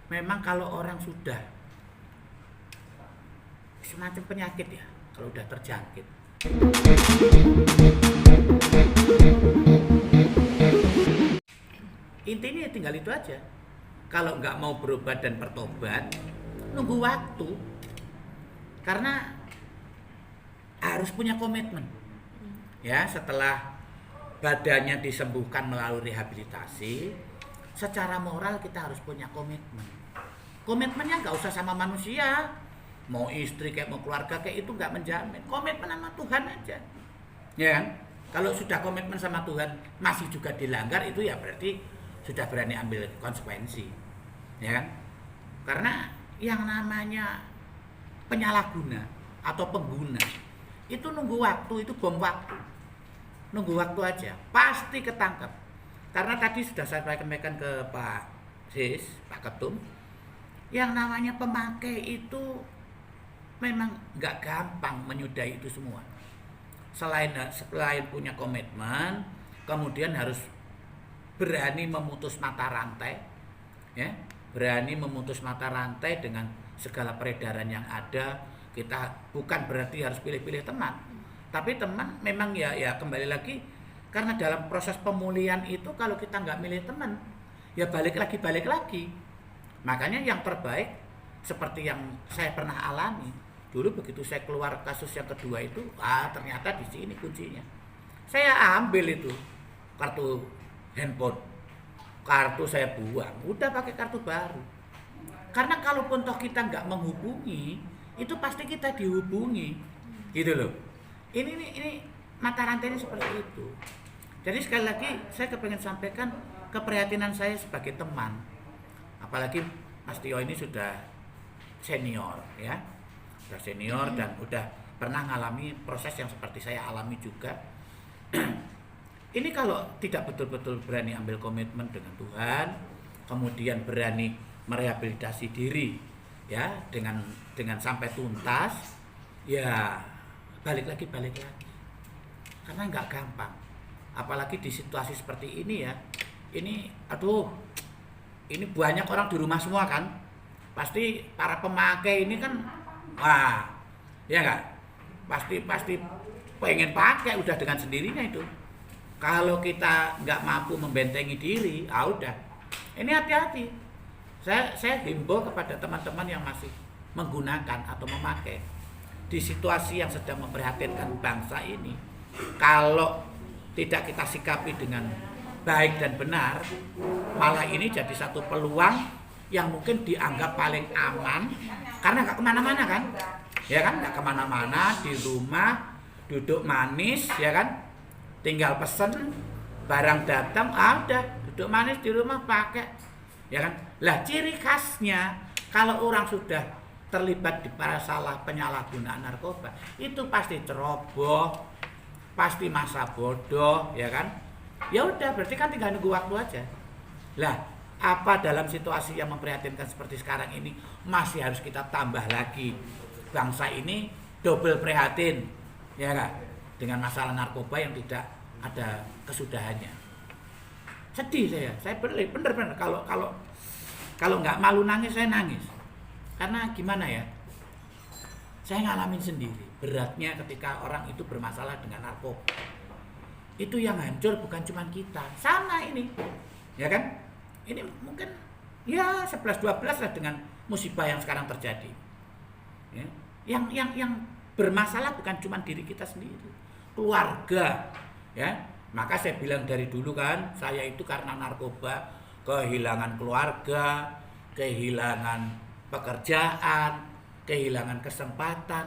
memang kalau orang sudah semacam penyakit ya, kalau udah terjangkit, intinya ya tinggal itu aja. Kalau nggak mau berobat dan bertobat, nunggu waktu. Karena harus punya komitmen. Ya, setelah badannya disembuhkan melalui rehabilitasi, secara moral kita harus punya komitmen. Komitmennya nggak usah sama manusia, mau istri kayak mau keluarga kayak itu nggak menjamin. Komitmen sama Tuhan aja, ya kan? Kalau sudah komitmen sama Tuhan masih juga dilanggar, itu ya berarti sudah berani ambil konsekuensi, ya kan? Karena yang namanya penyalahguna atau pengguna itu nunggu waktu, itu bom waktu, nunggu waktu aja, pasti ketangkep. Karena tadi sudah saya sampaikan ke Pak Sis, Pak Ketum, yang namanya pemakai itu memang nggak gampang menyudahi itu semua. Selain punya komitmen, kemudian harus berani memutus mata rantai, ya, berani memutus mata rantai dengan segala peredaran yang ada. Kita bukan berarti harus pilih-pilih teman, tapi teman memang ya kembali lagi, karena dalam proses pemulihan itu kalau kita nggak milih teman, ya balik lagi. Makanya yang terbaik seperti yang saya pernah alami dulu, begitu saya keluar kasus yang kedua itu, ternyata di sini kuncinya. Saya ambil itu kartu handphone, kartu saya buang, udah pakai kartu baru. Karena kalaupun toh kita nggak menghubungi, itu pasti kita dihubungi, gitu loh. Ini mata rantainya seperti itu. Jadi sekali lagi saya kepengen sampaikan keprihatinan saya sebagai teman. Apalagi Mas Tio ini sudah senior, ya, sudah senior dan udah pernah ngalami proses yang seperti saya alami juga. Ini kalau tidak betul-betul berani ambil komitmen dengan Tuhan, kemudian berani merehabilitasi diri, ya, dengan sampai tuntas, ya balik lagi. Karena nggak gampang. Apalagi di situasi seperti ini ya. Ini ini banyak orang di rumah semua kan. Pasti para pemakai ini kan, ya nggak? Pasti pengen pakai udah dengan sendirinya itu. Kalau kita nggak mampu membentengi diri, udah. Ini hati-hati. Saya himbau kepada teman-teman yang masih menggunakan atau memakai di situasi yang sedang memprihatinkan bangsa ini. Kalau tidak kita sikapi dengan baik dan benar, malah ini jadi satu peluang yang mungkin dianggap paling aman, karena nggak kemana-mana kan, ya kan, nggak kemana-mana, di rumah duduk manis, ya kan, tinggal pesen barang datang, udah duduk manis di rumah pakai, ya kan. Lah ciri khasnya kalau orang sudah terlibat di masalah penyalahgunaan narkoba, itu pasti ceroboh, pasti masa bodoh, ya kan. Ya udah, berarti kan tinggal nunggu waktu aja. Lah, apa dalam situasi yang memprihatinkan seperti sekarang ini masih harus kita tambah lagi, bangsa ini double prihatin, ya kan, dengan masalah narkoba yang tidak ada kesudahannya. Sedih saya bener kalau nggak malu nangis, saya nangis. Karena gimana ya, saya ngalamin sendiri beratnya ketika orang itu bermasalah dengan narkoba. Itu yang hancur bukan cuma kita, sama ini, ya kan. Ini mungkin ya 11-12 lah dengan musibah yang sekarang terjadi, ya. Yang bermasalah bukan cuma diri kita sendiri, keluarga, ya. Maka saya bilang dari dulu kan, saya itu karena narkoba kehilangan keluarga, kehilangan pekerjaan, kehilangan kesempatan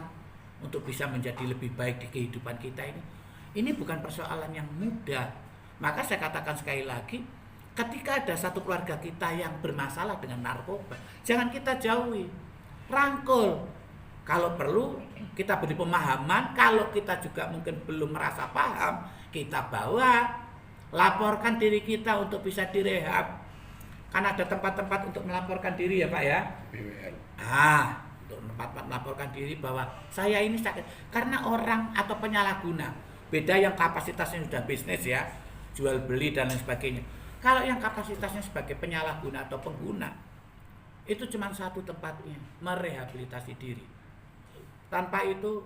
untuk bisa menjadi lebih baik di kehidupan kita ini. Ini bukan persoalan yang mudah. Maka saya katakan sekali lagi, ketika ada satu keluarga kita yang bermasalah dengan narkoba, jangan kita jauhi, rangkul. Kalau perlu kita beri pemahaman, kalau kita juga mungkin belum merasa paham, kita bawa, laporkan diri kita untuk bisa direhab. Kan ada tempat-tempat untuk melaporkan diri ya Pak ya. Untuk tempat melaporkan diri bahwa saya ini sakit. Karena orang atau penyalahguna, beda yang kapasitasnya sudah bisnis ya, jual beli dan lain sebagainya. Kalau yang kapasitasnya sebagai penyalahguna atau pengguna, Itu cuma satu tempatnya, merehabilitasi diri. Tanpa itu